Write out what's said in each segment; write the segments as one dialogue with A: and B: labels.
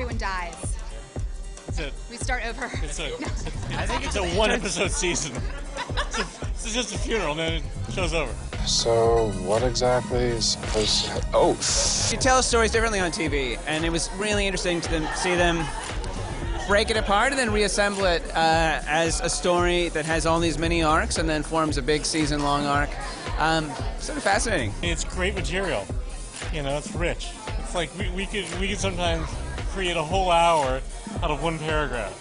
A: everyone dies.
B: That's it.
A: We start over.
B: I think it's a one-episode season. It's just a funeral, and then it show's over.
C: So what exactly is supposed to... Oh!
D: You tell stories differently on TV, and it was really interesting to see them break it apart and then reassemble it as a story that has all these mini arcs and then forms a big season-long arc. Sort of fascinating.
B: It's great material. You know, it's rich. It's like we could sometimes create a whole hour out of one paragraph.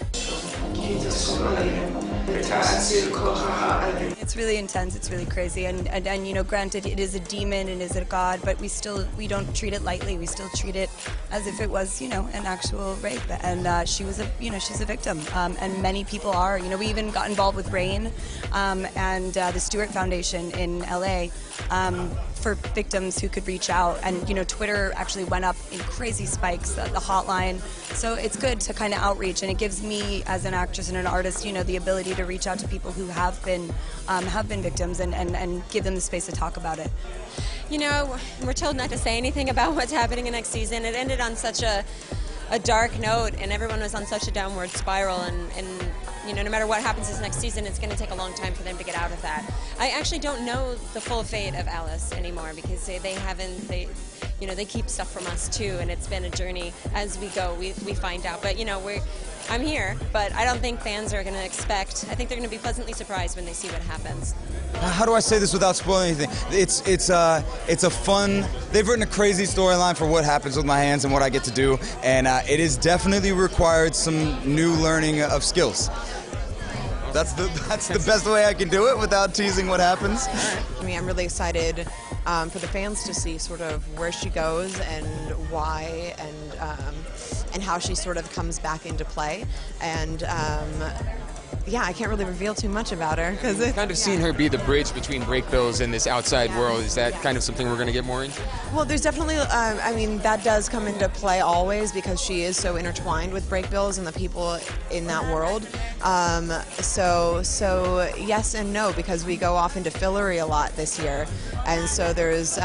E: It's really intense, it's really crazy, and you know, granted it is a demon and is a god, but we don't treat it lightly. We still treat it as if it was, you know, an actual rape, and she was she's a victim, and many people are. You know, we even got involved with RAIN and the Stewart Foundation in LA for victims who could reach out, and you know, Twitter actually went up in crazy spikes, the hotline. So it's good to kind of outreach, and it gives me as an actress and an artist, you know, the ability to reach out to people who have been victims and give them the space to talk about it.
F: You know, we're told not to say anything about what's happening in next season. It ended on such a dark note, and everyone was on such a downward spiral, and you know, no matter what happens this next season, it's going to take a long time for them to get out of that. I actually don't know the full fate of Alice anymore, because they keep stuff from us too, and it's been a journey. As we go, we find out. But you know, I'm here, but I don't think fans are going to expect. I think they're going to be pleasantly surprised when they see what happens.
G: How do I say this without spoiling anything? It's a fun. They've written a crazy storyline for what happens with my hands and what I get to do, and it has definitely required some new learning of skills. That's the best way I can do it without teasing what happens.
H: I mean, I'm really excited for the fans to see sort of where she goes and why, and how she sort of comes back into play. And yeah, I can't really reveal too much about her because
I: kind of seen her be the bridge between Brakebills and this outside world. Is that kind of something we're going to get more into?
H: Well, there's definitely, I mean, that does come into play always because she is so intertwined with Brakebills and the people in that world. So yes and no, because we go off into fillery a lot this year, and so there's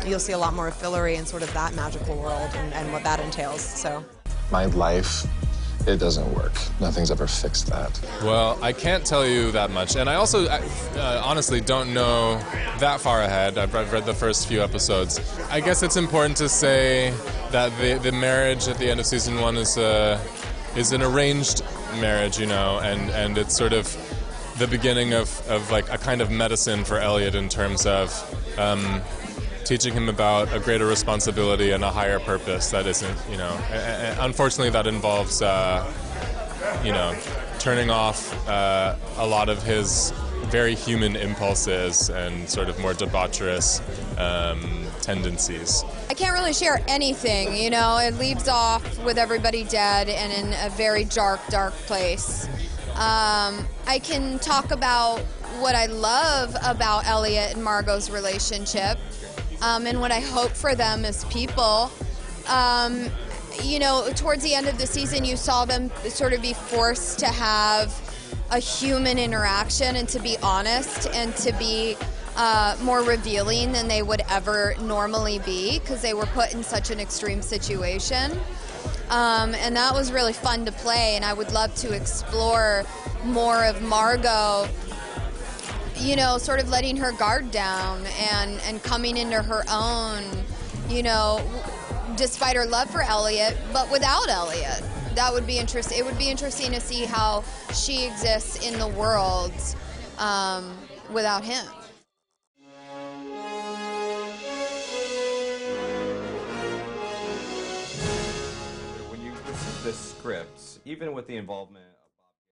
H: you'll see a lot more fillery in sort of that magical world and what that entails. So
C: My life, it doesn't work. Nothing's ever fixed that.
J: Well, I can't tell you that much, and I also honestly don't know that far ahead. I've read the first few episodes. I guess it's important to say that the marriage at the end of season 1 is an arranged marriage, you know, and it's sort of the beginning of like a kind of medicine for Elliot in terms of teaching him about a greater responsibility and a higher purpose that isn't, you know, unfortunately that involves, you know, turning off a lot of his very human impulses and sort of more debaucherous tendencies.
A: I can't really share anything, you know, it leaves off with everybody dead and in a very dark place. I can talk about what I love about Elliot and Margot's relationship. And what I hope for them as people. You know, towards the end of the season, you saw them sort of be forced to have a human interaction and to be honest and to be more revealing than they would ever normally be because they were put in such an extreme situation. And that was really fun to play, and I would love to explore more of Margot, you know, sort of letting her guard down and coming into her own, you know, despite her love for Elliot, but without Elliot. That would be interesting. It would be interesting to see how she exists in the world without him.
K: When you listen to the scripts, even with the involvement